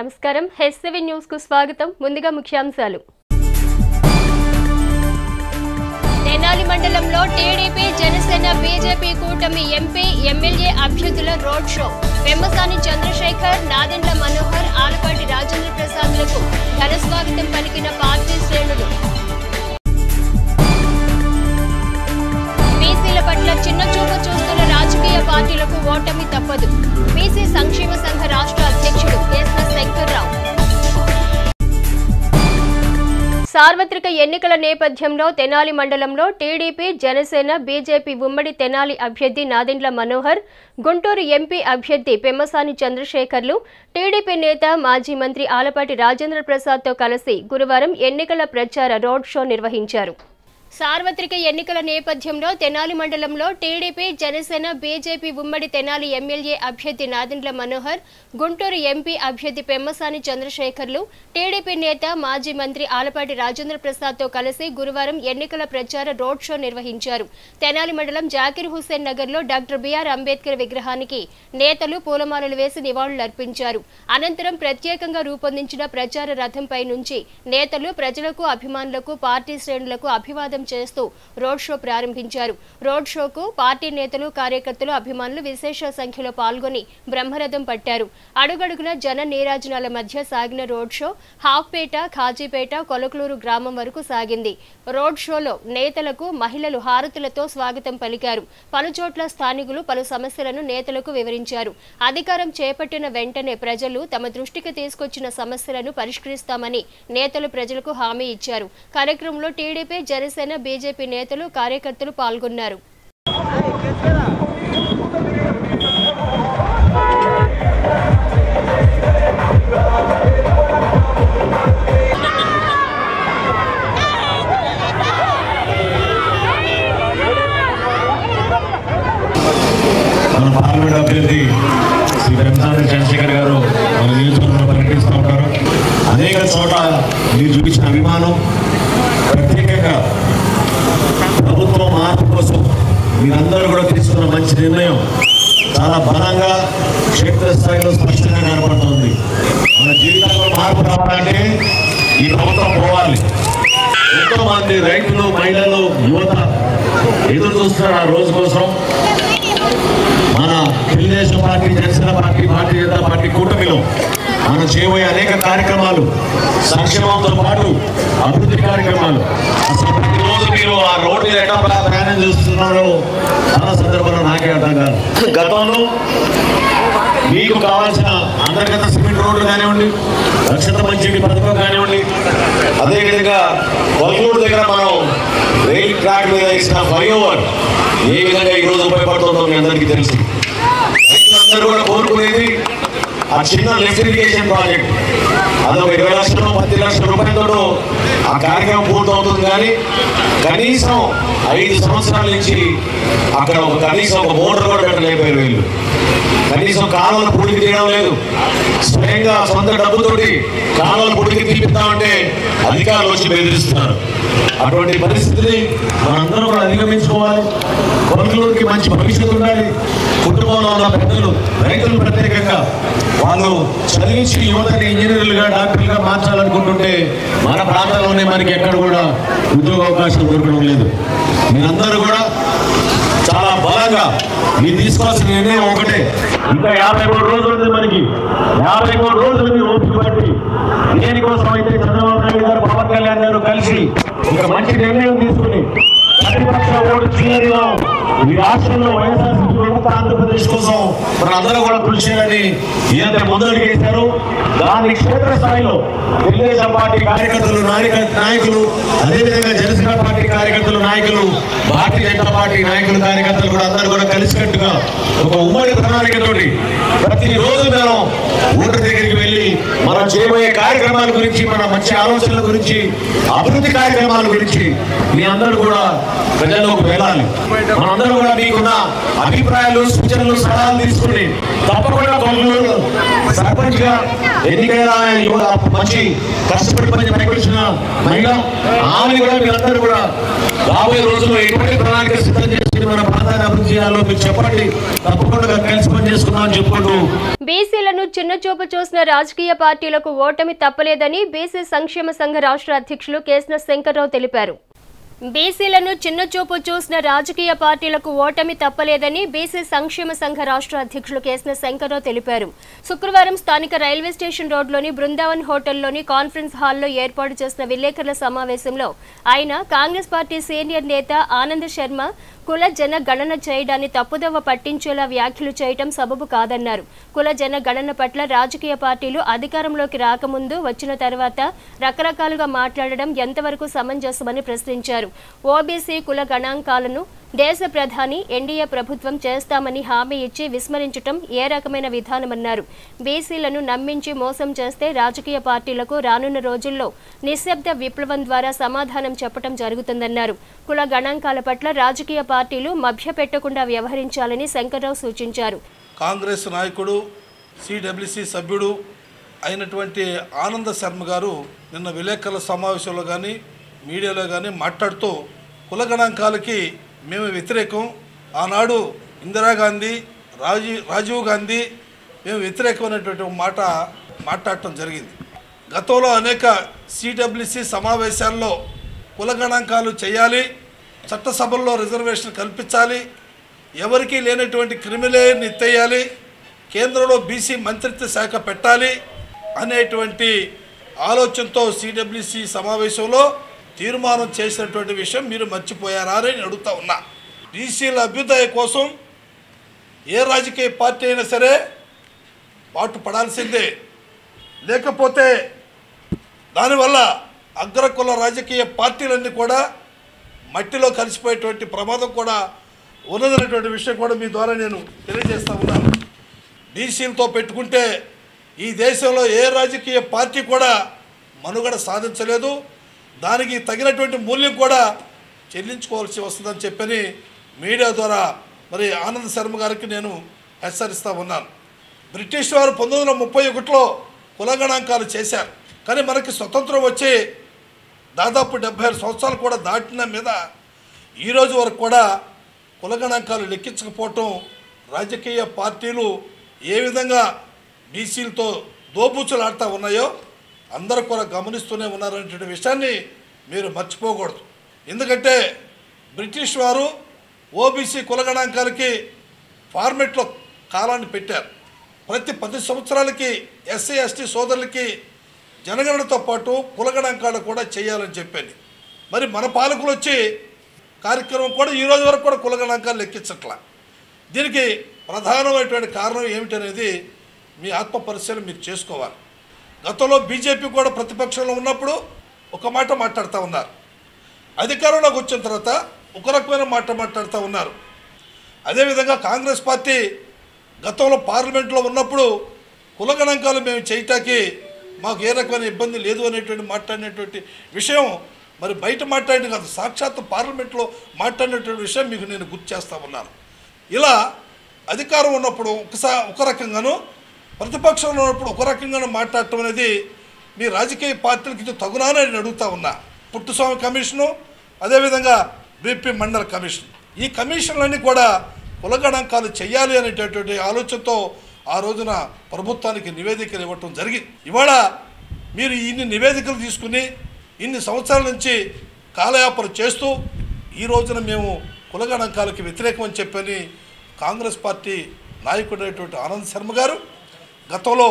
నమస్కారం HCV news కు స్వాగతం ముందుగా ముఖ్యాంశాలు తెనాలి మండలంలో టీడీపీ జనసేన బీజేపీ కూటమి ఎంపీ ఎమ్మెల్యే అభ్యర్థుల రోడ్ షో వెమ్మసాని చంద్రశేఖర్ నాదెండ్ల మనోహర్ ఆలపాటి రాజేంద్ర ప్రసాద్లకు ఘన స్వాగతం పలికిన పార్టీ శ్రేణులు బీసీల పట్ల చిన్న చూపు చూస్తున్న రాజకీయ పార్టీలకు ఓటమి తప్పదు బీసీ సంక్షేమ సంఘ రాష్ట్ర అధ్యక్షుడు ఎస్ శంకర్రావు సార్వత్రిక ఎన్నికల నేపథ్యంలో తెనాలి మండలంలో టీడీపీ జనసేన బీజేపీ ఉమ్మడి తెనాలి అభ్యర్థి నాదెండ్ల మనోహర్ గుంటూరు ఎంపీ అభ్యర్థి పెమ్మసాని చంద్రశేఖర్లు టీడీపీ నేత మాజీ మంత్రి ఆలపాటి రాజేంద్ర ప్రసాద్తో కలిసి గురువారం ఎన్నికల ప్రచార రోడ్ షో నిర్వహించారు సార్వత్రిక ఎన్నికల నేపథ్యంలో తెనాలి మండలంలో టీడీపీ జనసేన బీజేపీ ఉమ్మడి తెనాలి ఎమ్మెల్యే అభ్యర్థి నాదెండ్ల మనోహర్ గుంటూరు ఎంపీ అభ్యర్థి పెమ్మసాని చంద్రశేఖర్లు టీడీపీ నేత మాజీ మంత్రి ఆలపాటి రాజేంద్ర ప్రసాద్తో కలిసి గురువారం ఎన్నికల ప్రచార రోడ్ షో నిర్వహించారు తెనాలి మండలం జాకీర్ హుస్సేన్ నగర్లో డాక్టర్ బిఆర్ అంబేద్కర్ విగ్రహానికి నేతలు పూలమాలలు వేసి నివాళులర్పించారు అనంతరం ప్రత్యేకంగా రూపొందించిన ప్రచార రథంపై నుంచి నేతలు ప్రజలకు అభిమానులకు పార్టీ శ్రేణులకు అభివాదం చేస్తూ రోడ్ షో ప్రారంభించారు రోడ్ షోకు పార్టీ నేతలు కార్యకర్తలు అభిమానులు విశేష సంఖ్యలో పాల్గొని బ్రహ్మరథం పట్టారు అడుగడుగున జన నీరాజనాల మధ్య సాగిన రోడ్ షో హాఫ్పేట ఖాజీపేట కొలకలూరు గ్రామం వరకు సాగింది రోడ్ షోలో నేతలకు మహిళలు హారతులతో స్వాగతం పలికారు పలుచోట్ల స్థానికులు పలు సమస్యలను నేతలకు వివరించారు అధికారం చేపట్టిన వెంటనే ప్రజలు తమ దృష్టికి తీసుకొచ్చిన సమస్యలను పరిష్కరిస్తామని నేతలు ప్రజలకు హామీ ఇచ్చారు కార్యక్రమంలో టీడీపీ జనసేన బీజేపీ నేతలు కార్యకర్తలు పాల్గొన్నారు మన పార్లమెంట్ అభ్యర్థి శ్రీ వెమ్మసాని చంద్రశేఖర్ గారు మన నియోజకవర్గంలో పర్యటిస్తూ ఉంటారు అనేక చోట్ల మీరు చూపించిన అభిమానం ప్రత్యేకంగా ప్రభుత్వం మార్పు కోసం మీరందరూ కూడా తీసుకున్న మంచి నిర్ణయం చాలా బలంగా క్షేత్రస్థాయిలో స్పష్టంగా కనపడుతుంది మన జీవితంలో మార్పు రావాలంటే ఈ ప్రభుత్వం పోవాలి ఎంతో మంది రైతులు మహిళలు యువత ఎదురు చూస్తున్నారు ఆ రోజు కోసం మన Telugu Desam party Janasena party Bharatiya Janata party కూటమిలో మనం చేయబోయే అనేక కార్యక్రమాలు సంక్షేమంతో పాటు అభివృద్ధి కార్యక్రమాలు అసలు ప్రతిరోజు మీరు ఆ రోడ్డు ఎట్లా ప్రయాణం చేస్తున్నారో చాలా సందర్భంలో నాకే అర్థం కాదు గతంలో మీకు కావాల్సిన అంతర్గత సిమెంట్ రోడ్లు కానివ్వండి రక్షణ మంచినీటి పథకం కానివ్వండి అదేవిధంగా కొల్లూరు దగ్గర మనం రైల్ ట్రాక్ మీద ఇచ్చిన ఫ్లైఓవర్ ఏ విధంగా ఈరోజు ఉపయోగపడుతుందో మీ అందరికీ తెలుసు రైతులందరూ కూడా కోరుకునేది ఆ చిన్న లిఫ్ట్ ఇరిగేషన్ ప్రాజెక్ట్ అదొక 20 లక్షలు 10 లక్షల రూపాయలతో ఆ కార్యక్రమం పూర్తవుతుంది కానీ కనీసం 5 సంవత్సరాల నుంచి అక్కడ కనీసం ఒక మోటార్ కూడా పెట్టలేకపోయారు వీళ్ళు కనీసం కాలువలు పుడికి తీయడం లేదు స్వయంగా సొంత డబ్బుతోటి కాలువలు పుడికి తీపిద్దామంటే అధికారులు వచ్చి బెదిరిస్తున్నారు అటువంటి పరిస్థితిని మనందరం కూడా అధిగమించుకోవాలి కొనుగోలుకి మంచి భవిష్యత్తు ఉండాలి కుటుంబంలో ఉన్న పెద్దలు రైతులు ప్రత్యేకంగా వాళ్ళు చదివించి యువతని ఇంజనీర్లుగా డాక్టర్లుగా మార్చాలనుకుంటుంటే మన ప్రాంతంలోనే మనకి ఎక్కడ కూడా ఉద్యోగ అవకాశం దొరకడం లేదు మీరందరూ కూడా చాలా బలంగా మీరు తీసుకోవాల్సిన నిర్ణయం ఒకటే ఇంకా 53 రోజులు ఉంది మనకి 53 రోజులు మీరు ఓపిక పట్టి దేనికోసం అయితే చంద్రబాబు నాయుడు గారు పవన్ కళ్యాణ్ గారు కలిసి ఒక మంచి నిర్ణయం తీసుకుని ప్రతిపక్ష ఓటు చేయడంలో ఈ రాష్ట్రంలో వైఎస్ఆర్సీపీ ప్రభుత్వ ఆంధ్రప్రదేశ్ కోసం మనందరూ కూడా కృషి చేయాలని ఏదైతే ముందడుగు వేశారో దాని క్షేత్రస్థాయిలో తెలుగుదేశం పార్టీ కార్యకర్తలు నాయకులు అదేవిధంగా జనసేన పార్టీ కార్యకర్తలు నాయకులు భారతీయ జనతా పార్టీ నాయకులు కార్యకర్తలు కూడా అందరూ కూడా కలిసికట్టుగా ఒక ఉమ్మడి ప్రణాళికతోటి ప్రతిరోజు మేము ఓటు దగ్గరికి వెళ్ళి మనం చేయబోయే కార్యక్రమాల గురించి మన మంచి ఆలోచనల గురించి అభివృద్ధి కార్యక్రమాల గురించి మీ అందరూ కూడా ప్రజల్లోకి వెళ్ళాలి మనందరూ కూడా మీకున్న అభిప్రాయాలు సూచనలు సలహాలు తీసుకుని తప్పకుండా కొల్లూరు సర్పంచ్ గా ఎన్నికైన మంచి కష్టపడి పని పనికొచ్చిన మహిళ ఆమె కూడా మీరందరూ కూడా రాబోయే రోజుల్లో ఎటువంటి ప్రణాళిక సిద్ధం చేసుకుని మన ప్రాంతాన్ని అభివృద్ధి చేయాలో మీరు చెప్పండి, తప్పకుండా కలిసి పనిచేసుకుందాం అని చెప్పుకుంటూ బీసీలను చిన్నచూపు చూసిన రాజకీయ పార్టీలకు ఓటమి తప్పలేదని బీసీ సంక్షేమ సంఘ రాష్ట్ర అధ్యక్షులు కేసన శంకర్రావు తెలిపారు. బీసీలను చిన్నచూపు చూసిన రాజకీయ పార్టీలకు ఓటమి తప్పలేదని బీసీ సంక్షేమ సంఘ రాష్ట్ర అధ్యక్షులు కేసన శంకర్రావు తెలిపారు. శుక్రవారం స్థానిక రైల్వే స్టేషన్ రోడ్లోని బృందావన్ హోటల్లోని కాన్ఫరెన్స్ హాల్లో ఏర్పాటు చేసిన విలేకరుల సమావేశంలో ఆయన కాంగ్రెస్ పార్టీ సీనియర్ నేత ఆనంద్ శర్మ కుల జన గణన చేయడాన్ని తప్పుదోవ పట్టించేలా వ్యాఖ్యలు చేయటం సబబు కాదన్నారు. కుల జన గణన పట్ల రాజకీయ పార్టీలు అధికారంలోకి రాకముందు వచ్చిన తర్వాత రకరకాలుగా మాట్లాడడం ఎంతవరకు సమంజసమని ప్రశ్నించారు. ఓబీసీ కుల గణాంకాలను దేశ ప్రధాని ఎన్డీఏ ప్రభుత్వం చేస్తామని హామీ ఇచ్చి విస్మరించటం ఏ రకమైన విధానమన్నారు. బీసీలను నమ్మించి మోసం చేస్తే రాజకీయ పార్టీలకు రానున్న రోజుల్లో నిశ్శబ్ద విప్లవం ద్వారా సమాధానం చెప్పడం జరుగుతుందన్నారు. కుల గణాంకాల పట్ల రాజకీయ పార్టీలు మభ్యపెట్టకుండా వ్యవహరించాలని శంకర్రావు సూచించారు. కాంగ్రెస్ నాయకుడు సిడబ్ల్యూసి సభ్యుడు అయినటువంటి ఆనంద శర్మ గారు నిన్న విలేకరుల సమావేశంలో కానీ మీడియాలో కానీ మాట్లాడుతూ కుల గణాంకాలకి మేము వ్యతిరేకం, ఆనాడు ఇందిరాగాంధీ రాజీవ్ గాంధీ మేము వ్యతిరేకమైనటువంటి మాట మాట్లాడటం జరిగింది. గతంలో అనేక సిడబ్ల్యూసి సమావేశాల్లో కుల గణాంకాలు చేయాలి, చట్టసభల్లో రిజర్వేషన్ కల్పించాలి, ఎవరికీ లేనటువంటి క్రిమిలేయర్ని ఎత్తేయాలి, కేంద్రంలో బీసీ మంత్రిత్వ శాఖ పెట్టాలి అనేటువంటి ఆలోచనతో సిడబ్ల్యూసి సమావేశంలో తీర్మానం చేసినటువంటి విషయం మీరు మర్చిపోయారా అని అడుగుతా ఉన్నా. బీసీల అభ్యుదయ కోసం ఏ రాజకీయ పార్టీ అయినా సరే పాటు పడాల్సిందే, లేకపోతే దానివల్ల అగ్రకుల రాజకీయ పార్టీలన్నీ కూడా మట్టిలో కలిసిపోయేటువంటి ప్రమాదం కూడా ఉన్నదనేటువంటి విషయం కూడా మీ ద్వారా నేను తెలియజేస్తూ ఉన్నాను. బీసీలతో పెట్టుకుంటే ఈ దేశంలో ఏ రాజకీయ పార్టీ కూడా మనుగడ సాధించలేదు, దానికి తగినటువంటి మూల్యం కూడా చెల్లించుకోవాల్సి వస్తుందని చెప్పని మీడియా ద్వారా మరి ఆనంద్ శర్మ గారికి నేను హెచ్చరిస్తూ ఉన్నాను. బ్రిటిష్ వారు 1931లో కుల గణాంకాలు చేశారు, కానీ మనకి స్వతంత్రం వచ్చి దాదాపు 76 సంవత్సరాలు కూడా దాటిన మీద ఈరోజు వరకు కూడా కుల గణాంకాలు లెక్కించకపోవటం రాజకీయ పార్టీలు ఏ విధంగా బీసీలతో దోబూచులాడుతూ ఉన్నాయో అందరూ కూడా గమనిస్తూనే ఉన్నారనేటువంటి విషయాన్ని మీరు మర్చిపోకూడదు. ఎందుకంటే బ్రిటిష్ వారు ఓబీసీ కుల గణాంకాలకి ఫార్మెట్లో కాలాన్ని పెట్టారు. ప్రతి 10 సంవత్సరాలకి ఎస్సీ ఎస్టీ సోదరులకి జనగణనతో పాటు కుల గణాంకాలు కూడా చేయాలని చెప్పండి. మరి మన పాలకులు వచ్చి కార్యక్రమం కూడా ఈ రోజు వరకు కూడా కుల గణాంకాలు లెక్కించట్లా. దీనికి ప్రధానమైనటువంటి కారణం ఏమిటనేది మీ ఆత్మ పరిశీలన మీరు చేసుకోవాలి. గతంలో బీజేపీ కూడా ప్రతిపక్షంలో ఉన్నప్పుడు ఒక మాట మాట్లాడుతూ ఉన్నారు, అధికారంలోకి వచ్చిన తర్వాత ఒక రకమైన మాట మాట్లాడుతూ ఉన్నారు. అదేవిధంగా కాంగ్రెస్ పార్టీ గతంలో పార్లమెంట్లో ఉన్నప్పుడు కుల గణాంకాలు మేము చేయటానికి మాకు ఏ రకమైన ఇబ్బంది లేదు అనేటువంటి మాట్లాడినటువంటి విషయం మరి బయట మాట్లాడి కాదు, సాక్షాత్తు పార్లమెంట్లో మాట్లాడినటువంటి విషయం మీకు నేను గుర్తు చేస్తూ ఉన్నాను. ఇలా అధికారం ఉన్నప్పుడు ఒక రకంగాను, ప్రతిపక్షంలో ఉన్నప్పుడు ఒక రకంగాను మాట్లాడటం అనేది మీ రాజకీయ పార్టీలకి ఇది తగునా అని అడుగుతా ఉన్నా. పుట్టుస్వామి కమిషను, అదేవిధంగా బీపీ మండల్ కమిషన్, ఈ కమిషన్లన్నీ కూడా కుల గణాంకాలు చేయాలి అనేటటువంటి ఆలోచనతో ఆ రోజున ప్రభుత్వానికి నివేదికలు ఇవ్వటం జరిగింది. ఇవాళ మీరు ఇన్ని నివేదికలు తీసుకుని ఇన్ని సంవత్సరాల నుంచి కాలయాపన చేస్తూ ఈ రోజున మేము కుల గణాంకాలకి వ్యతిరేకమని చెప్పని కాంగ్రెస్ పార్టీ నాయకుడైనటువంటి ఆనంద్ శర్మ గారు, గతంలో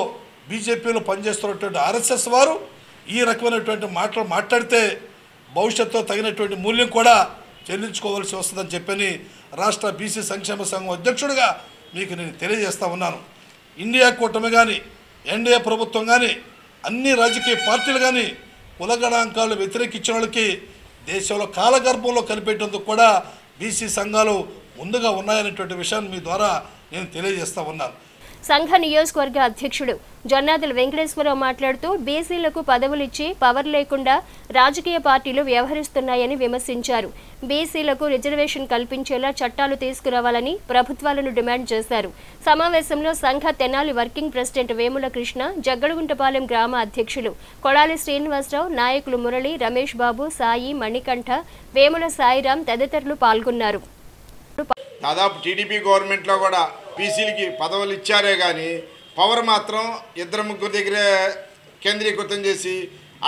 బీజేపీలో పనిచేస్తున్నటువంటి ఆర్ఎస్ఎస్ వారు ఈ రకమైనటువంటి మాటలు మాట్లాడితే భవిష్యత్తులో తగినటువంటి మూల్యం కూడా చెల్లించుకోవాల్సి వస్తుందని చెప్పని రాష్ట్ర బీసీ సంక్షేమ సంఘం అధ్యక్షుడిగా మీకు నేను తెలియజేస్తూ ఉన్నాను. ఇండియా కూటమి కానీ ఎన్డీఏ ప్రభుత్వం కానీ అన్ని రాజకీయ పార్టీలు కానీ కుల గణాంకాలు వ్యతిరేకించిన వాళ్ళకి దేశంలో కాలగర్భంలో కలిపేటందుకు కూడా బీసీ సంఘాలు ముందుగా ఉన్నాయనేటువంటి విషయాన్ని మీ ద్వారా నేను తెలియజేస్తూ ఉన్నాను. సంఘ నియోజకవర్గ అధ్యక్షుడు జొన్నాదుల వెంకటేశ్వరరావు మాట్లాడుతూ బీసీలకు పదవులిచ్చి పవర్ లేకుండా రాజకీయ పార్టీలు వ్యవహరిస్తున్నాయని విమర్శించారు. బీసీలకు రిజర్వేషన్ కల్పించేలా చట్టాలు తీసుకురావాలని ప్రభుత్వాలను డిమాండ్ చేశారు. సమావేశంలో సంఘ తెనాలి వర్కింగ్ ప్రెసిడెంట్ వేముల కృష్ణ, జగ్గడగుంటపాలెం గ్రామ అధ్యక్షులు కొడాలి శ్రీనివాసరావు, నాయకులు మురళి, రమేష్ బాబు, సాయి, మణికంఠ, వేముల సాయిరాం తదితరులు పాల్గొన్నారు. దాదాపు టీడీపీ గవర్నమెంట్లో కూడా బీసీలకి పదవులు ఇచ్చారే కానీ పవర్ మాత్రం 2-3 దగ్గరే కేంద్రీకృతం చేసి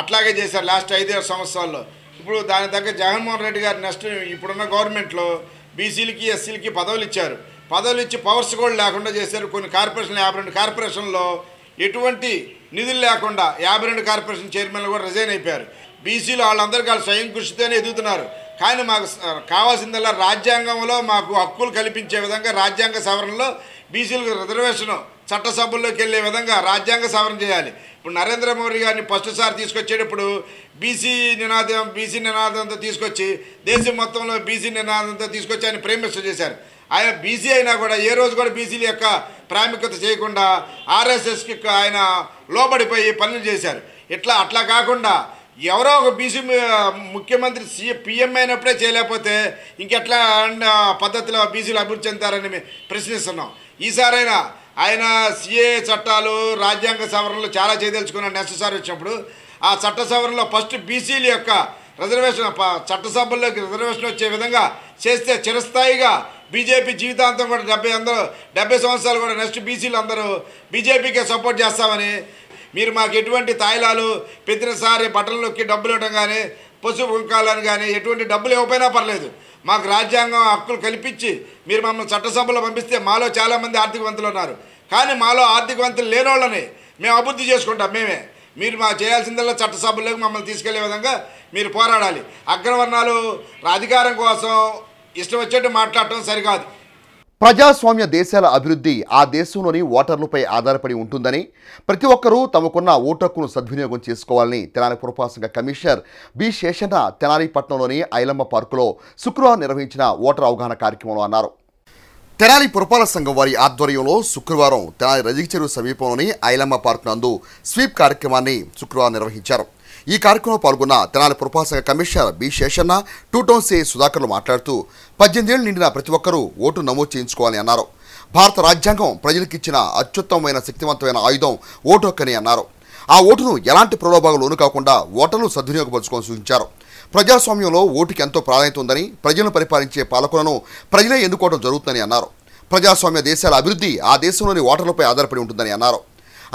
అట్లాగే చేశారు లాస్ట్ 5 సంవత్సరాల్లో. ఇప్పుడు దాని తగ్గ జగన్మోహన్ రెడ్డి గారు నెక్స్ట్ ఇప్పుడున్న గవర్నమెంట్లో బీసీలకి ఎస్సీలకి పదవులు ఇచ్చారు. పదవులు ఇచ్చి పవర్స్ కూడా లేకుండా చేశారు. కొన్ని కార్పొరేషన్లు 52 కార్పొరేషన్లో ఎటువంటి నిధులు లేకుండా 52 కార్పొరేషన్ చైర్మన్లు కూడా రిజైన్ అయిపోయారు. బీసీలు వాళ్ళందరికీ వాళ్ళు స్వయం కృషితోనే ఎదుగుతున్నారు. కానీ మాకు కావాల్సిందల్లా రాజ్యాంగంలో మాకు హక్కులు కల్పించే విధంగా రాజ్యాంగ సవరణలో బీసీలకు రిజర్వేషన్ చట్టసభల్లోకి వెళ్ళే విధంగా రాజ్యాంగ సవరణ చేయాలి. ఇప్పుడు నరేంద్ర మోడీ గారిని ఫస్ట్ సారి తీసుకొచ్చేటప్పుడు బీసీ నినాదంతో తీసుకొచ్చి దేశం మొత్తంలో బీసీ నినాదంతో తీసుకొచ్చి ఆయన ప్రైమ్ మినిస్టర్ చేశారు. ఆయన బీసీ అయినా కూడా ఏ రోజు కూడా బీసీల యొక్క ప్రాముఖ్యత చేయకుండా ఆర్ఎస్ఎస్కి ఆయన లోబడిపోయి పనులు చేశారు. అట్లా కాకుండా ఎవరో ఒక బీసీ ముఖ్యమంత్రి పిఎం అయినప్పుడే చేయలేకపోతే ఇంకెట్లా పద్ధతిలో బీసీలు అభివృద్ధి చెందుతారని మేము ప్రశ్నిస్తున్నాం. ఈసారైనా ఆయన సిఏ చట్టాలు రాజ్యాంగ సవరణలు చాలా చేయదలుచుకున్నాడు. నెక్స్ట్ సారి వచ్చినప్పుడు ఆ చట్ట సవరణలో ఫస్ట్ బీసీల యొక్క రిజర్వేషన్ చట్టసభల్లోకి రిజర్వేషన్ వచ్చే విధంగా చేస్తే చిరస్థాయిగా బీజేపీ జీవితాంతం కూడా 70 సంవత్సరాలు కూడా నెక్స్ట్ బీసీలు అందరూ బీజేపీకే సపోర్ట్ చేస్తామని, మీరు మాకు ఎటువంటి తాయిలాలు ప్రతిసారి బట్టలలోకి డబ్బులు ఇవ్వడం కానీ పసుపు కుంకాలని కానీ ఎటువంటి డబ్బులు ఇవ్వకపోయినా పర్లేదు, మాకు రాజ్యాంగం హక్కులు కల్పించి మీరు మమ్మల్ని చట్టసభలో పంపిస్తే మాలో చాలామంది ఆర్థికవంతులు ఉన్నారు. కానీ మాలో ఆర్థికవంతులు లేని వాళ్ళని మేము అభివృద్ధి చేసుకుంటాం. మీరు మా చేయాల్సిందల్లా చట్టసభల్లోకి మమ్మల్ని తీసుకెళ్లే విధంగా మీరు పోరాడాలి. అగ్రవర్ణాలు అధికారం కోసం ఇష్టం వచ్చేట్టు మాట్లాడటం సరికాదు. ప్రజాస్వామ్య దేశాల అభివృద్ధి ఆ దేశంలోని ఓటర్లపై ఆధారపడి ఉంటుందని, ప్రతి ఒక్కరూ తమకున్న ఓటు హక్కును సద్వినియోగం చేసుకోవాలని తెనాలి పురపాలక సంఘ కమిషనర్ బి శేషన్న తెనాలి పట్టణంలోని ఐలమ్మ పార్కులో శుక్రవారం నిర్వహించిన ఓటర్ అవగాహన కార్యక్రమంలో అన్నారు. తెనాలి పురపాలక సంఘం వారి ఆధ్వర్యంలో శుక్రవారం తెనాలి రజిక చెరువు సమీపంలోని ఐలమ్మ పార్కు నందు స్వీప్ కార్యక్రమాన్ని శుక్రవారం నిర్వహించారు. ఈ కార్యక్రమంలో పాల్గొన్న తెనాలి పురపాలక సంఘ commissioner B Seshanna, 2 town C సుధాకర్లు మాట్లాడుతూ 18 ఏళ్లు నిండిన ప్రతి ఒక్కరూ ఓటు నమోదు చేయించుకోవాలని అన్నారు. భారత రాజ్యాంగం ప్రజలకిచ్చిన అత్యుత్తమమైన శక్తివంతమైన ఆయుధం ఓటు హక్కని అన్నారు. ఆ ఓటును ఎలాంటి ప్రలోభాలు లోను కాకుండా ఓటర్లు సద్వినియోగపరచుకోవాలని సూచించారు. ప్రజాస్వామ్యంలో ఓటుకి ఎంతో ప్రాధాన్యత ఉందని, ప్రజలను పరిపాలించే పాలకులను ప్రజలే ఎన్నుకోవడం జరుగుతుందని అన్నారు. ప్రజాస్వామ్య దేశాల అభివృద్ధి ఆ దేశంలోని ఓటర్లపై ఆధారపడి ఉంటుందని అన్నారు.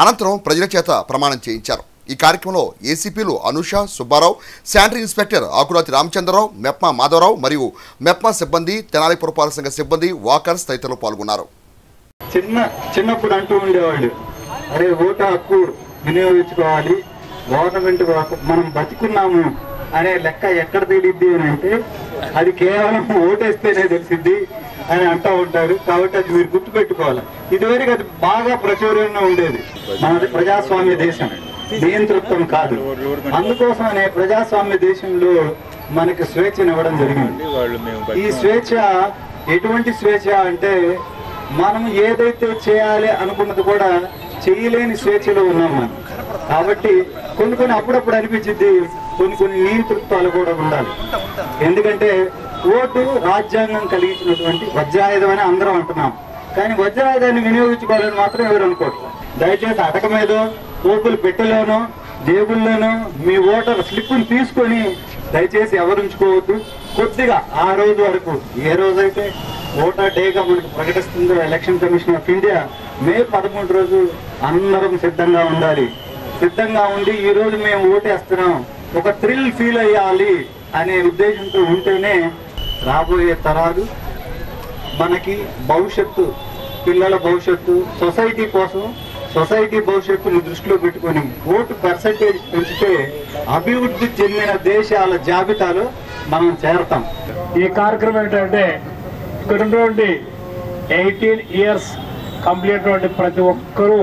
అనంతరం ప్రజల చేత ప్రమాణం చేయించారు. ఈ కార్యక్రమంలో ఏసీపీలు అనుష, సుబ్బారావు, శానిటరీ ఇన్స్పెక్టర్ ఆకురాతి రామచంద్రరావు, మెప్మా మాధవరావు మరియు మెప్మా సిబ్బంది, తెనాలి పురపాలక సంఘ సిబ్బంది, వాకర్స్ తదితరులు పాల్గొన్నారు. చిన్నప్పుడు అంటూ ఉండేవాళ్ళు, అరే ఓటు హక్కు వినియోగించుకోవాలి, గవర్నమెంట్ మనం బతికున్నాము అనే లెక్క ఎక్కడ తెలియద్ది అని అంటే అది కేవలం ఓటేస్తేనే తెలిసిద్ది అని అంటూ ఉంటారు. కాబట్టి అది మీరు గుర్తుపెట్టుకోవాలి. ఇదివరకు అది బాగా ప్రచురంగా ఉండేది. మనది ప్రజాస్వామ్య దేశం, నియంతృత్వం కాదు. అందుకోసమనే ప్రజాస్వామ్య దేశంలో మనకి స్వేచ్ఛనివ్వడం జరిగింది. ఈ స్వేచ్ఛ ఎటువంటి స్వేచ్ఛ అంటే మనం ఏదైతే చేయాలి అనుకున్నది కూడా చేయలేని స్వేచ్ఛలో ఉన్నాం మనం. కాబట్టి కొన్ని అప్పుడప్పుడు అనిపించింది కొన్ని నియంతృత్వాలు కూడా ఉండాలి. ఎందుకంటే ఓటు రాజ్యాంగం కలిగించినటువంటి వజ్రాయుధం అని అందరం అంటున్నాం. కానీ వజ్రాయుధాన్ని వినియోగించుకోవాలని మాత్రం ఎవరు అనుకోవట్లేదు. దయచేసి అటక మీద ఓపులు పెట్టెలోనో జేబుల్లోనో మీ ఓటర్ స్లిప్ను తీసుకొని దయచేసి ఎవరు ఉంచుకోవద్దు. కొద్దిగా ఆ రోజు వరకు, ఏ రోజైతే ఓటర్ డేగా మనకు ప్రకటిస్తుందో ఎలక్షన్ కమిషన్ ఆఫ్ ఇండియా, మే 13 రోజు అందరం సిద్ధంగా ఉండాలి. సిద్ధంగా ఉండి ఈ రోజు మేము ఓటేస్తున్నాం, ఒక థ్రిల్ ఫీల్ అయ్యాలి అనే ఉద్దేశంతో ఉంటేనే రాబోయే తరాలు మనకి భవిష్యత్తు, పిల్లల భవిష్యత్తు, సొసైటీ కోసం, సొసైటీ భవిష్యత్తును దృష్టిలో పెట్టుకొని ఓటు పర్సంటేజ్ పెంచితే అభివృద్ధి చెందిన దేశాల జాబితాలో మనం చేరతాం. ఈ కార్యక్రమం ఏంటంటే ఇక్కడ ఉన్నటువంటి 18 ఇయర్స్ కంప్లీట్ అయినటువంటి ప్రతి ఒక్కరూ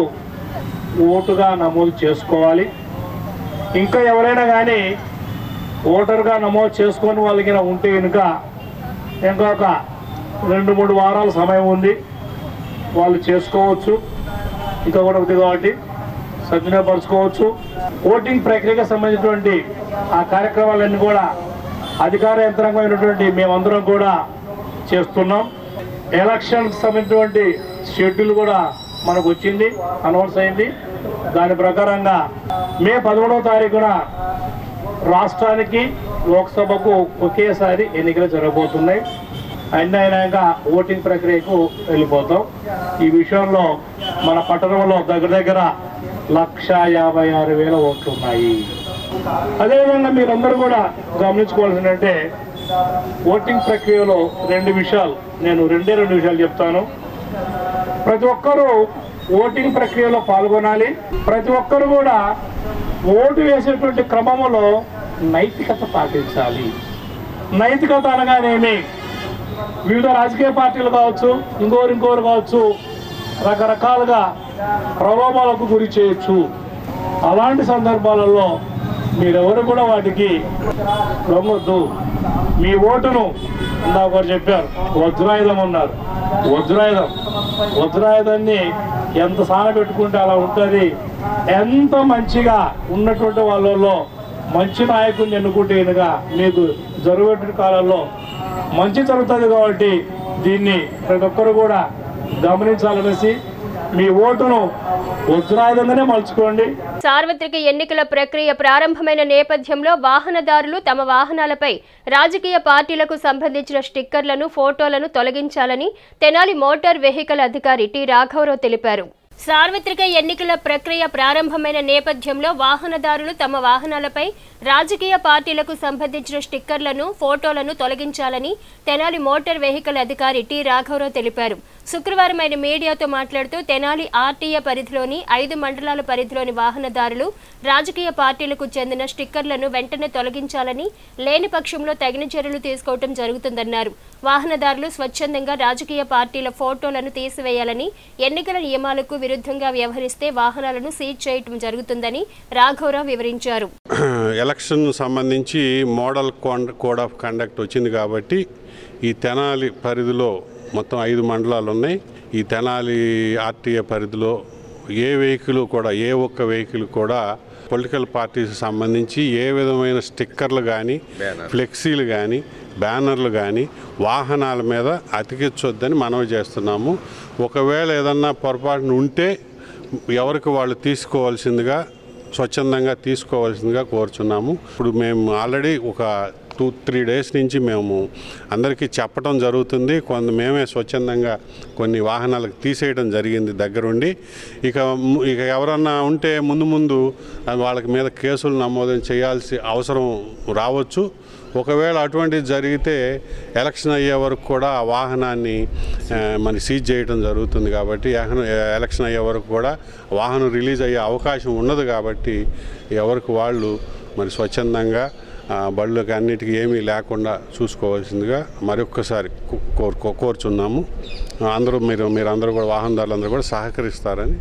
ఓటుగా నమోదు చేసుకోవాలి. ఇంకా ఎవరైనా కానీ ఓటర్గా నమోదు చేసుకొని వాళ్ళకి ఉంటే కనుక ఇంకొక 2-3 వారాల సమయం ఉంది, వాళ్ళు చేసుకోవచ్చు. ఇంకా కూడా ఉంది కాబట్టి సద్వినియోగపరచుకోవచ్చు. ఓటింగ్ ప్రక్రియకు సంబంధించినటువంటి ఆ కార్యక్రమాలన్నీ కూడా అధికార యంత్రాంగమైనటువంటి మేమందరం కూడా చేస్తున్నాం. ఎలక్షన్కి సంబంధించినటువంటి షెడ్యూల్ కూడా మనకు వచ్చింది, అనౌన్స్ అయింది. దాని ప్రకారంగా మే 11వ తారీఖున రాష్ట్రానికి లోక్సభకు ఒకేసారి ఎన్నికలు జరగబోతున్నాయి. అన్నీ అయినాక ఓటింగ్ ప్రక్రియకు వెళ్ళిపోతాం. ఈ విషయంలో మన పట్టణంలో దగ్గర 156,000 ఓట్లు ఉన్నాయి. అదేవిధంగా మీరందరూ కూడా గమనించుకోవాల్సిందంటే ఓటింగ్ ప్రక్రియలో రెండు విషయాలు చెప్తాను. ప్రతి ఒక్కరూ ఓటింగ్ ప్రక్రియలో పాల్గొనాలి. ప్రతి ఒక్కరు కూడా ఓటు వేసేటువంటి క్రమంలో నైతికత పాటించాలి. నైతికత అనగానేమి, వివిధ రాజకీయ పార్టీలు కావచ్చు, ఇంకోరు కావచ్చు, రకరకాలుగా ప్రలోభాలకు గురి చేయొచ్చు. అలాంటి సందర్భాలలో మీరెవరు కూడా వాటికి లొంగొద్దు. మీ ఓటును ఇందాక చెప్పారు, వజ్రాయుధం అన్నారు. వజ్రాయుధాన్ని ఎంత సానబెట్టుకుంటే అలా ఉంటుంది. ఎంత మంచిగా ఉన్నటువంటి వాళ్ళలో మంచి నాయకుడిని ఎన్నుకుంటేనుగా మీకు జరుగుతున్న కాలంలో మంచి జరుగుతుంది. కాబట్టి దీన్ని ప్రతి ఒక్కరు కూడా గమనించాలనేసి మీ ఓటును వజ్రాయుధంగానే మలుచుకోండి. సార్వత్రిక ఎన్నికల ప్రక్రియ ప్రారంభమైన నేపథ్యంలో వాహనదారులు తమ వాహనాలపై రాజకీయ పార్టీలకు సంబంధించిన స్టిక్కర్లను, ఫోటోలను తొలగించాలని తెనాలి మోటార్ వెహికల్ అధికారి టి రాఘవరావు తెలిపారు. సార్వత్రిక ఎన్నికల ప్రక్రియ ప్రారంభమైన నేపథ్యంలో వాహనదారులు తమ వాహనాలపై రాజకీయ పార్టీలకు సంబంధించిన స్టిక్కర్లను, ఫోటోలను తొలగించాలని తెనాలి మోటార్ వెహికల్ అధికారి టి రాఘవరావు తెలిపారు. శుక్రవారం ఆయన మీడియాతో మాట్లాడుతూ తెనాలి ఆర్టీఏ పరిధిలోని 5 మండలాల పరిధిలోని వాహనదారులు రాజకీయ పార్టీలకు చెందిన స్టిక్కర్లను వెంటనే తొలగించాలని, లేని పక్షంలో తగిన చర్యలు తీసుకోవడం జరుగుతుందన్నారు. వాహనదారులు స్వచ్ఛందంగా రాజకీయ పార్టీల ఫోటోలను తీసివేయాలని, ఎన్నికల నియమాలకు విరుద్ధంగా వ్యవహరిస్తే వాహనాలను సీజ్ చేయడం జరుగుతుందని రాఘవరావు వివరించారు. ఎలక్షన్ సంబంధించి మోడల్ కోడ్ ఆఫ్ కండక్ట్ వచ్చింది కాబట్టి ఈ తెనాలి పరిధిలో మొత్తం 5 మండలాలు ఉన్నాయి. ఈ తెనాలి ఆర్టీఏ పరిధిలో ఏ ఒక్క వెహికల్ కూడా పొలిటికల్ పార్టీకి సంబంధించి ఏ విధమైన స్టిక్కర్లు కానీ, ఫ్లెక్సీలు కానీ, బ్యానర్లు కానీ వాహనాల మీద అతికించొద్దని మనవి చేస్తున్నాము. ఒకవేళ ఏదన్నా పొరపాటున ఉంటే ఎవరికి వాళ్ళు స్వచ్ఛందంగా తీసుకోవాల్సిందిగా కోరుచున్నాము. ఇప్పుడు మేము ఆల్రెడీ ఒక 2-3 డేస్ నుంచి మేము అందరికీ చెప్పడం జరుగుతుంది. మేమే స్వచ్ఛందంగా కొన్ని వాహనాలకు తీసేయడం జరిగింది దగ్గరుండి. ఇక ఎవరన్నా ఉంటే ముందు వాళ్ళకి మీద కేసులు నమోదు చేయాల్సి అవసరం రావచ్చు. ఒకవేళ అటువంటిది జరిగితే ఎలక్షన్ అయ్యే వరకు కూడా ఆ వాహనాన్ని మరి సీజ్ చేయడం జరుగుతుంది. కాబట్టి ఎలక్షన్ అయ్యే వరకు కూడా వాహనం రిలీజ్ అయ్యే అవకాశం ఉండదు. కాబట్టి ఎవరికి వాళ్ళు మరి స్వచ్ఛందంగా బళ్ళకి అన్నిటికీ ఏమీ లేకుండా చూసుకోవాల్సిందిగా మరొక్కసారి కోరుచున్నాము. మీరందరూ కూడా వాహనదారులందరూ కూడా సహకరిస్తారని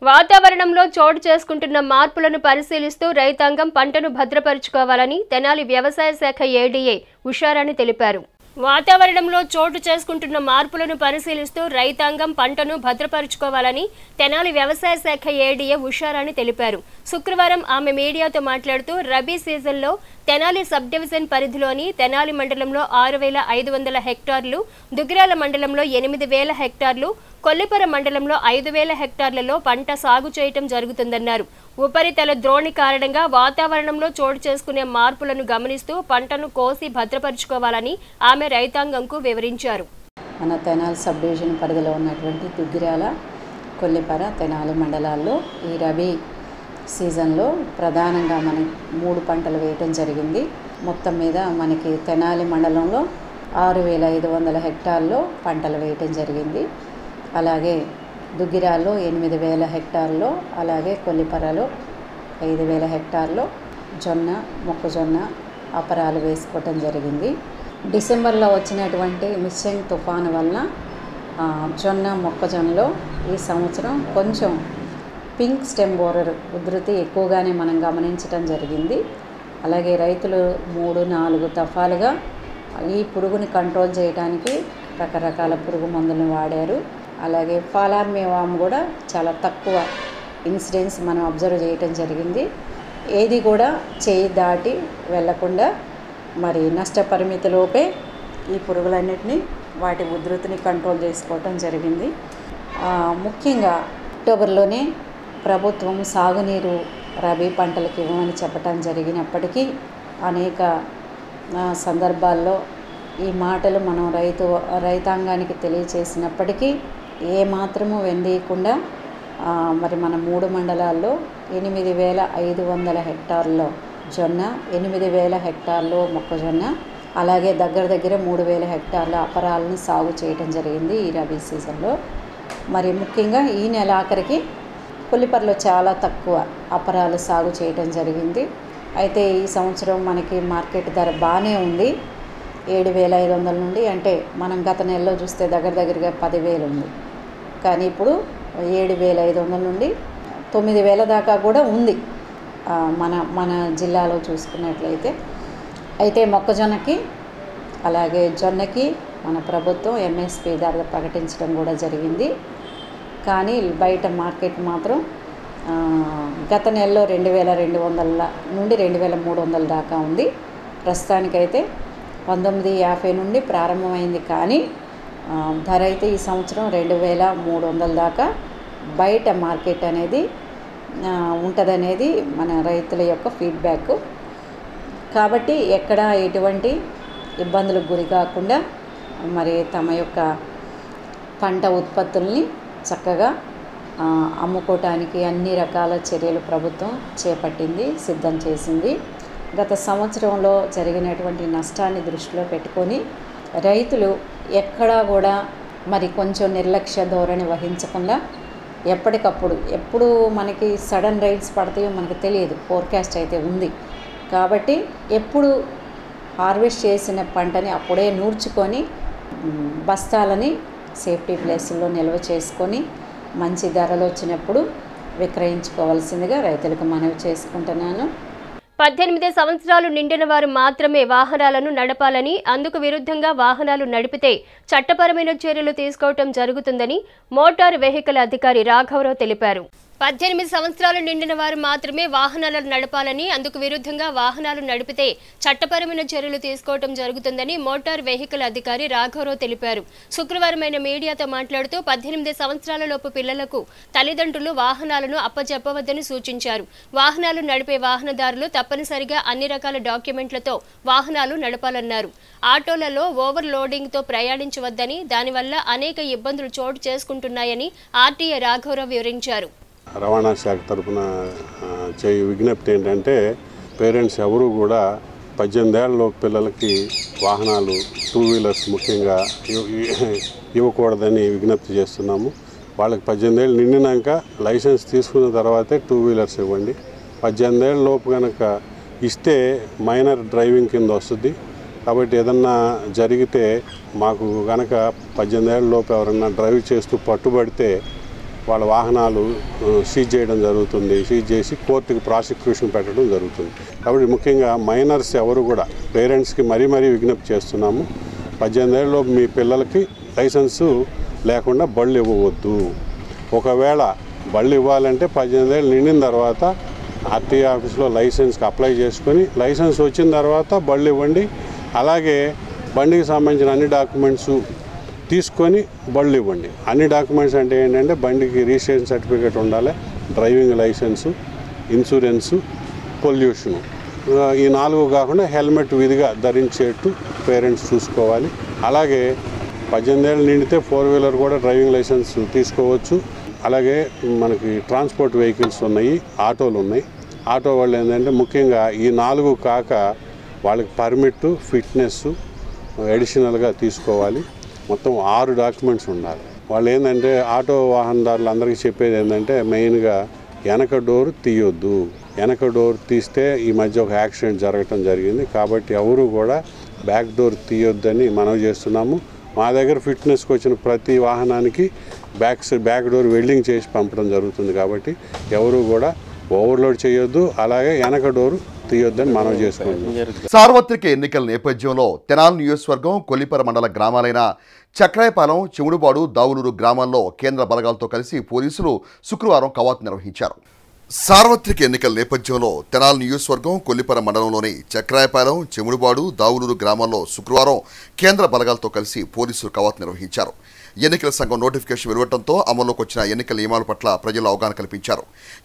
వాతావరణంలో చోటు చేసుకుంటున్న మార్పులను పరిశీలిస్తూ రైతాంగం పంటను భద్రపరుచుకోవాలని తెనాలి వ్యవసాయ శాఖ ఏడీఏ ఉషారాణి తెలిపారు. వాతావరణంలో చోటు చేసుకుంటున్న మార్పులను పరిశీలిస్తూ రైతాంగం పంటను భద్రపరుచుకోవాలని తెనాలి వ్యవసాయ శాఖ ఏడీఏ ఉషారాణి తెలిపారు. శుక్రవారం ఆమె మీడియాతో మాట్లాడుతూ రబీ సీజన్లో తెనాలి సబ్ డివిజన్ పరిధిలోని తెనాలి మండలంలో 6,500 హెక్టార్లు, దుగ్గిరాల మండలంలో 8,000 హెక్టార్లు, కొల్లిపర మండలంలో 5,000 హెక్టార్లలో పంట సాగు చేయటం జరుగుతుందన్నారు. ఉపరితల ద్రోణి కారణంగా వాతావరణంలో చోటు చేసుకునే మార్పులను గమనిస్తూ పంటను కోసి భద్రపరుచుకోవాలని ఆమె రైతాంగంకు వివరించారు. మన తెనాలి సబ్ డివిజన్ పరిధిలో ఉన్నటువంటి దుగ్గిరాల, కొల్లిపర, తెనాలి మండలాల్లో ఈ రబీ సీజన్లో ప్రధానంగా మనం 3 పంటలు వేయటం జరిగింది. మొత్తం మీద మనకి తెనాలి మండలంలో 6,500 హెక్టార్లో పంటలు వేయటం జరిగింది. అలాగే దుగ్గిరాల్లో 8,000 హెక్టార్లో, అలాగే కొల్లిపరలో 5,000 హెక్టార్లో మొక్కజొన్న అపరాలు వేసుకోవటం జరిగింది. డిసెంబర్లో వచ్చినటువంటి మిస్సింగ్ తుఫాను వలన మొక్కజొన్నలో ఈ సంవత్సరం కొంచెం పింక్ స్టెమ్ బోరర్ ఉధృతి ఎక్కువగానే మనం గమనించడం జరిగింది. అలాగే రైతులు 3-4 దఫాలుగా ఈ పురుగుని కంట్రోల్ చేయడానికి రకరకాల పురుగు మందులను వాడారు. అలాగే ఫాలార్మేవామ్ కూడా చాలా తక్కువ ఇన్సిడెంట్స్ మనం అబ్జర్వ్ చేయటం జరిగింది. ఏది కూడా చేయి దాటి వెళ్లకుండా మరి నష్టపరిమితిలోపే ఈ పురుగులన్నిటినీ వాటి ఉధృతిని కంట్రోల్ చేసుకోవటం జరిగింది. ముఖ్యంగా అక్టోబర్లోనే ప్రభుత్వం సాగునీరు రబీ పంటలకు ఇవ్వమని చెప్పడం జరిగినప్పటికీ అనేక సందర్భాల్లో ఈ మాటలు మనం రైతాంగానికి తెలియచేసినప్పటికీ ఏమాత్రము వెందేయకుండా మరి మన 3 మండలాల్లో 8,500 హెక్టార్లలో జొన్న, 8,000 హెక్టార్లు మొక్కజొన్న, అలాగే దగ్గర 3,000 హెక్టార్ల అపరాలను సాగు చేయడం జరిగింది ఈ రబీ సీజన్లో. మరి ముఖ్యంగా ఈ నెల ఆఖరికి పులిపర్లో చాలా తక్కువ అపరాలు సాగు చేయడం జరిగింది. అయితే ఈ సంవత్సరం మనకి మార్కెట్ ధర బాగానే ఉంది, 7,500 నుండి, అంటే మనం గత నెలలో చూస్తే దగ్గరగా 10,000 ఉంది. కానీ ఇప్పుడు 7,500 నుండి 9,000 దాకా కూడా ఉంది మన జిల్లాలో చూసుకున్నట్లయితే. అయితే మొక్కజొన్నకి అలాగే జొన్నకి మన ప్రభుత్వం ఎంఎస్పి ధర ప్రకటించడం కూడా జరిగింది. కానీ బయట మార్కెట్ మాత్రం గత నెలలో 2,200 నుండి 2,300 దాకా ఉంది. ప్రస్తుతానికైతే 1950 నుండి ప్రారంభమైంది, కానీ ధర అయితే ఈ సంవత్సరం 2,300 దాకా బయట మార్కెట్ అనేది ఉంటుందనేది మన రైతుల యొక్క ఫీడ్బ్యాక్. కాబట్టి ఎక్కడ ఎటువంటి ఇబ్బందులకు గురి కాకుండా మరి తమ యొక్క పంట ఉత్పత్తుల్ని చక్కగా అమ్ముకోవటానికి అన్ని రకాల చర్యలు ప్రభుత్వం చేపట్టింది, సిద్ధం చేసింది. గత సంవత్సరంలో జరిగినటువంటి నష్టాన్ని దృష్టిలో పెట్టుకొని రైతులు ఎక్కడా కూడా మరి కొంచెం నిర్లక్ష్య ధోరణి వహించకుండా ఎప్పటికప్పుడు, ఎప్పుడు మనకి సడన్ రైన్స్ పడతాయో మనకు తెలియదు, ఫోర్కాస్ట్ అయితే ఉంది. కాబట్టి ఎప్పుడు హార్వెస్ట్ చేసిన పంటని అప్పుడే నూర్చుకొని బస్తాలని సేఫ్టీ ప్లేసుల్లో నిల్వ చేసుకొని మంచి ధరలు వచ్చినప్పుడు విక్రయించుకోవాల్సిందిగా రైతులకు మనవి చేసుకుంటున్నాను. 18 సంవత్సరాలు నిండిన వారు మాత్రమే వాహనాలను నడపాలని, అందుకు విరుద్ధంగా వాహనాలు నడిపితే చట్టపరమైన చర్యలు తీసుకోవటం జరుగుతుందని మోటారు వెహికల్ అధికారి రాఘవరావు తెలిపారు. 18 సంవత్సరాలు నిండిన వారు మాత్రమే వాహనాలను నడపాలని, అందుకు విరుద్ధంగా వాహనాలు నడిపితే చట్టపరమైన చర్యలు తీసుకోవటం జరుగుతుందని మోటార్ వెహికల్ అధికారి రాఘవరావు తెలిపారు. శుక్రవారం ఆయన మీడియాతో మాట్లాడుతూ 18 సంవత్సరాల లోపు పిల్లలకు తల్లిదండ్రులు వాహనాలను అప్పచెప్పవద్దని సూచించారు. వాహనాలు నడిపే వాహనదారులు తప్పనిసరిగా అన్ని రకాల డాక్యుమెంట్లతో వాహనాలు నడపాలన్నారు. ఆటోలలో ఓవర్ లోడింగ్తో ప్రయాణించవద్దని, దానివల్ల అనేక ఇబ్బందులు చోటు చేసుకుంటున్నాయని ఆర్టీఏ రాఘవరావు వివరించారు. రవాణా శాఖ తరఫున చేయ విజ్ఞప్తి ఏంటంటే, పేరెంట్స్ ఎవరు కూడా 18 ఏళ్ళలోపు పిల్లలకి వాహనాలు 2 వీలర్స్ ముఖ్యంగా ఇవ్వకూడదని విజ్ఞప్తి చేస్తున్నాము. వాళ్ళకి 18 ఏళ్ళు నిండినాక లైసెన్స్ తీసుకున్న తర్వాతే 2 వీలర్స్ ఇవ్వండి. 18 ఏళ్ళ లోపు కనుక ఇస్తే మైనర్ డ్రైవింగ్ కింద వస్తుంది. కాబట్టి ఏదన్నా జరిగితే మాకు కనుక 18 ఏళ్ళ లోపు ఎవరన్నా డ్రైవ్ చేస్తూ పట్టుబడితే వాళ్ళ వాహనాలు సీజ్ చేయడం జరుగుతుంది. సీజ్ చేసి కోర్టుకి ప్రాసిక్యూషన్ పెట్టడం జరుగుతుంది. కాబట్టి ముఖ్యంగా మైనర్స్ ఎవరు కూడా పేరెంట్స్కి మరీ విజ్ఞప్తి చేస్తున్నాము, 18 ఏళ్ళలోపు మీ పిల్లలకి లైసెన్సు లేకుండా బళ్ళు ఇవ్వవద్దు. ఒకవేళ బళ్ళు ఇవ్వాలంటే 18 ఏళ్ళు నిండిన తర్వాత ఆర్టీఏ ఆఫీస్లో లైసెన్స్కి అప్లై చేసుకొని లైసెన్స్ వచ్చిన తర్వాత బళ్ళు ఇవ్వండి. అలాగే బండికి సంబంధించిన అన్ని డాక్యుమెంట్స్ తీసుకొని బళ్ళు ఇవ్వండి. అన్ని డాక్యుమెంట్స్ అంటే ఏంటంటే బండికి రిజిస్ట్రేషన్ సర్టిఫికేట్ ఉండాలి, డ్రైవింగ్ లైసెన్సు, ఇన్సూరెన్సు, పొల్యూషను, ఈ 4 కాకుండా హెల్మెట్ విధిగా ధరించేట్టు పేరెంట్స్ చూసుకోవాలి. అలాగే 18 ఏళ్ళు నిండితే 4 వీలర్ కూడా డ్రైవింగ్ లైసెన్స్ తీసుకోవచ్చు. అలాగే మనకి ట్రాన్స్పోర్ట్ వెహికల్స్ ఉన్నాయి, ఆటోలు ఉన్నాయి. ఆటో వాళ్ళు ఏంటంటే ముఖ్యంగా ఈ 4 కాక వాళ్ళకి పర్మిట్, ఫిట్నెస్ అడిషనల్గా తీసుకోవాలి. మొత్తం 6 డాక్యుమెంట్స్ ఉండాలి. వాళ్ళు ఏంటంటే ఆటో వాహనదారులు అందరికీ చెప్పేది ఏంటంటే మెయిన్గా వెనక డోర్ తీయొద్దు. వెనక డోర్ తీస్తే ఈ మధ్య ఒక యాక్సిడెంట్ జరగటం జరిగింది. కాబట్టి ఎవరు కూడా బ్యాక్ డోర్ తీయొద్దని మనవి చేస్తున్నాము. మా దగ్గర ఫిట్నెస్కి వచ్చిన ప్రతి వాహనానికి బ్యాక్ డోర్ వెల్డింగ్ చేసి పంపడం జరుగుతుంది. కాబట్టి ఎవరు కూడా ఓవర్లోడ్ చేయొద్దు, అలాగే వెనక డోరు తీయొద్దని మనం చేసుకుంటాం. సార్వత్రిక ఎన్నికల నేపథ్యంలో తెనాలి నియోజకవర్గం కొల్లిపర మండల గ్రామాలైన చక్రాయపాలెం, చెముడుబాడు, దావులూరు గ్రామాల్లో కేంద్ర బలగాలతో కలిసి పోలీసులు శుక్రవారం కవాతు నిర్వహించారు. సార్వత్రిక ఎన్నికల నేపథ్యంలో తెనాలి నియోజకవర్గం కొల్లిపర మండలంలోని చక్రాయపాలెం, చెముడుబాడు, దావులూరు గ్రామాల్లో శుక్రవారం కేంద్ర బలగాలతో కలిసి పోలీసులు కవాతు నిర్వహించారు. ఎన్నికల సంఘం నోటిఫికేషన్ వెలువడంతో అమల్లోకి వచ్చిన ఎన్నికల నియమాల పట్ల ప్రజలు అవగాహన కల్పించారు.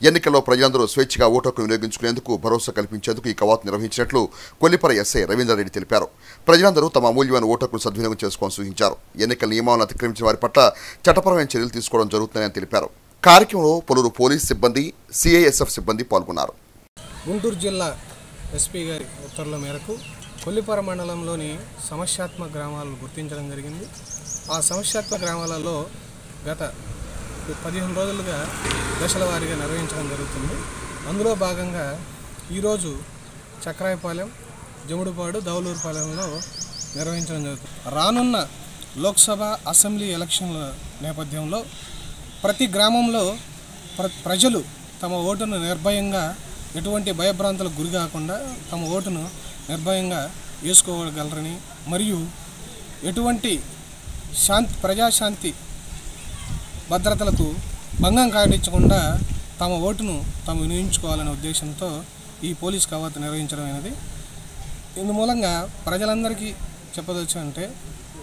ఎన్నికల్లో ప్రజలందరూ స్వేచ్ఛగా ఓటు హక్కును వినియోగించుకునేందుకు భరోసా కల్పించేందుకు ఈ కవాతు నిర్వహించినట్లు కొల్లిపర ఎస్ఐ రవీంద్రారెడ్డి తెలిపారు. ప్రజలందరూ తమ అమూల్యమైన ఓటు హక్కును సద్వినియోగం చేసుకోవాలని సూచించారు. ఎన్నికల నియమాలను అతిక్రమించిన వారి పట్ల చట్టపరమైన చర్యలు తీసుకోవడం జరుగుతుందని తెలిపారు. కార్యక్రమంలో పలువురు పోలీస్ సిబ్బంది, సిఐఎస్ఎఫ్ సిబ్బంది పాల్గొన్నారు. గుంటూరు జిల్లా ఎస్పీ గారి ఉత్తర్వుల మేరకు కొల్లిపర మండలంలోని సమస్యాత్మక గ్రామాలను గుర్తించడం జరిగింది. ఆ సమస్యాత్మక గ్రామాలలో గత 15 రోజులుగా దశల వారీగా నిర్వహించడం జరుగుతుంది. అందులో భాగంగా ఈరోజు చక్రాయపాలెం, జముడుపాడు, దౌలూరుపాలెంలో నిర్వహించడం జరుగుతుంది. రానున్న లోక్సభ, అసెంబ్లీ ఎలక్షన్ల నేపథ్యంలో ప్రతి గ్రామంలో ప్రజలు తమ ఓటును నిర్భయంగా, ఎటువంటి భయభ్రాంతులకు గురి కాకుండా తమ ఓటును నిర్భయంగా వేసుకోగలరని, మరియు ఎటువంటి ప్రజాశాంతి భద్రతలకు భంగం కలిగించకుండా తమ ఓటును తాము వినియోగించుకోవాలనే ఉద్దేశంతో ఈ పోలీస్ కవాతు నిర్వహించడం అనేది. ఇందు మూలంగా ప్రజలందరికీ చెప్పదచ్చు అంటే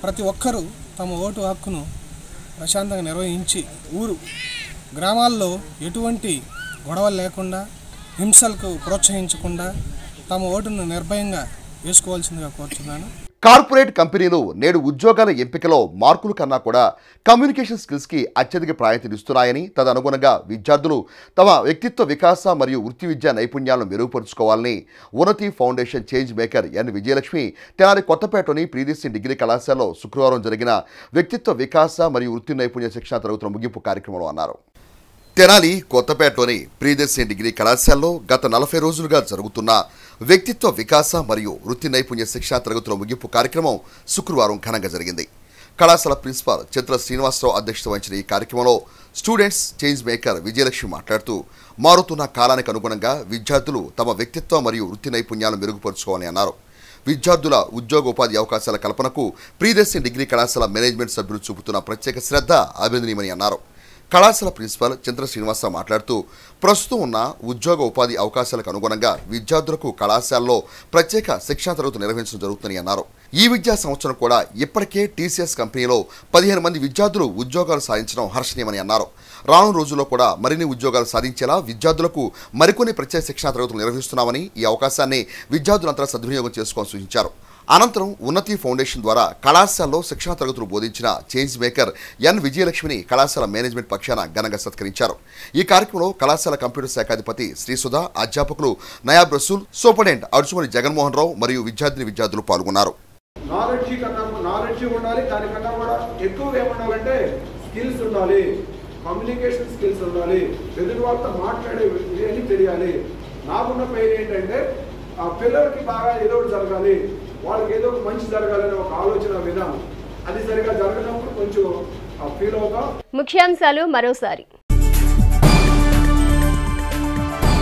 ప్రతి ఒక్కరూ తమ ఓటు హక్కును ప్రశాంతంగా నిర్వహించి గ్రామాల్లో ఎటువంటి గొడవలు లేకుండా, హింసలకు ప్రోత్సహించకుండా తమ ఓటును నిర్భయంగా వేసుకోవాల్సిందిగా కోరుతున్నాను. కార్పొరేట్ కంపెనీలు నేడు ఉద్యోగాల ఎంపికలో మార్కుల కన్నా కూడా కమ్యూనికేషన్ స్కిల్స్కి అత్యధిక ప్రాధాన్యతనిస్తున్నాయని, తదనుగుణంగా విద్యార్థులు తమ వ్యక్తిత్వ వికాస మరియు వృత్తి విద్యా నైపుణ్యాలను మెరుగుపరుచుకోవాలని ఉన్నతి ఫౌండేషన్ చేంజ్ మేకర్ ఎన్ విజయలక్ష్మి తెనాలి కొత్తపేటలోని ప్రియదర్శిని డిగ్రీ కళాశాలలో శుక్రవారం జరిగిన వ్యక్తిత్వ వికాస మరియు వృత్తి నైపుణ్య శిక్షణ తరగతుల ముగింపు కార్యక్రమంలో అన్నారు. తెనాలి కొత్తపేటలోని ప్రియదర్శిని డిగ్రీ కళాశాలలో గత 40 రోజులుగా జరుగుతున్న వ్యక్తిత్వ వికాస మరియు వృత్తి నైపుణ్య శిక్షణ తరగతుల ముగింపు కార్యక్రమం శుక్రవారం ఘనంగా జరిగింది. కళాశాల ప్రిన్సిపాల్ చిత్ర శ్రీనివాసరావు అధ్యక్షత వహించిన ఈ కార్యక్రమంలో స్టూడెంట్స్ చేంజ్ మేకర్ విజయలక్ష్మి మాట్లాడుతూ, మారుతున్న కాలానికి అనుగుణంగా విద్యార్థులు తమ వ్యక్తిత్వ మరియు వృత్తి నైపుణ్యాలను మెరుగుపరుచుకోవాలని అన్నారు. విద్యార్థుల ఉద్యోగ ఉపాధి అవకాశాల కల్పనకు ప్రియదర్శిని డిగ్రీ కళాశాల మేనేజ్మెంట్ సభ్యులు చూపుతున్న ప్రత్యేక శ్రద్ధ అభినందనీయమని అన్నారు. కళాశాల ప్రిన్సిపల్ చంద్ర శ్రీనివాసరావు మాట్లాడుతూ, ప్రస్తుతం ఉన్న ఉద్యోగ ఉపాధి అవకాశాలకు అనుగుణంగా విద్యార్థులకు కళాశాలలో ప్రత్యేక శిక్షణ తరగతులు నిర్వహించడం జరుగుతుందని అన్నారు. ఈ విద్యా సంవత్సరం కూడా ఇప్పటికే టీసీఎస్ కంపెనీలో 15 మంది విద్యార్థులు ఉద్యోగాలు సాధించడం హర్షణీయమని అన్నారు. రానున్న రోజుల్లో కూడా మరిన్ని ఉద్యోగాలు సాధించేలా విద్యార్థులకు మరికొన్ని ప్రత్యేక శిక్షణ తరగతులు నిర్వహిస్తున్నామని, ఈ అవకాశాన్ని విద్యార్థులంతా సద్వినియోగం చేసుకోవాలని సూచించారు. అనంతరం ఉన్నతి ఫౌండేషన్ ద్వారా కళాశాలలో శిక్షణ తరగతులు బోధించిన చేంజ్ మేకర్ ఎన్ విజయలక్ష్మిని కళాశాల మేనేజ్మెంట్ పక్షాన ఘనంగా సత్కరించారు. ఈ కార్యక్రమంలో కళాశాల కంప్యూటర్ శాఖాధిపతి శ్రీసుధ, అధ్యాపకులు నయాబ్ రసూల్, సూపరింటెండెంట్ అడుచుమని జగన్మోహన్ రావు మరియు విద్యార్థులు పాల్గొన్నారు. నాలెడ్జ్ ఉండాలి, దానికన్నా కూడా ఎక్కువగా ఏముండాలంటే స్కిల్స్ ఉండాలి, కమ్యూనికేషన్ స్కిల్స్ ఉండాలి, ఎదుటి వాళ్ళతో మాట్లాడే అని తెలియాలి. నాకున్న పేరు ఏంటంటే ఆ పిల్లలకి బాగా ఏదో ఒకటి జరగాలి, వాళ్ళకి ఏదో ఒక మంచి జరగాలనే ఒక ఆలోచన విధానం. అది సరిగా జరగనప్పుడు కొంచెం ఫీల్ అవుతాం. ముఖ్యాంశాలు మరోసారి.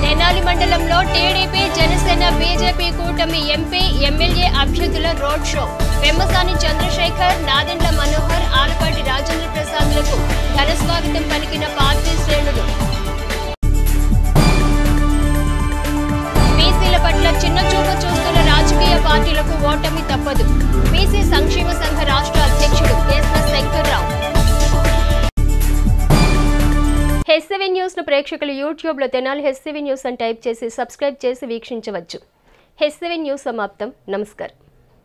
తెనాలి మండలంలో టీడీపీ, జనసేన, బీజేపీ కూటమి ఎంపీ, ఎమ్మెల్యే అభ్యర్థుల రోడ్ షో. పెమ్మసాని చంద్రశేఖర్, నాదెండ్ల మనోహర్, ఆలపాటి రాజేంద్ర ప్రసాద్లకు ఘన స్వాగతం పలికిన పార్టీ శ్రేణులు. బీసీల పట్ల చిన్నచూపు చూస్తున్న రాజకీయ పార్టీలకు ఓటమి తప్పదు. బీసీ సంక్షేమ సంఘ రాష్ట్ర అధ్యక్షుడు కేఎస్ శంకర్రావు. హెచ్సివి న్యూస్ ను ప్రేక్షకులు యూట్యూబ్ లో తెనాలి హెచ్సివి న్యూస్ అని టైప్ చేసి సబ్స్క్రైబ్ చేసి వీక్షించవచ్చు. హెచ్సివి న్యూస్ సమాప్తం. నమస్కారం.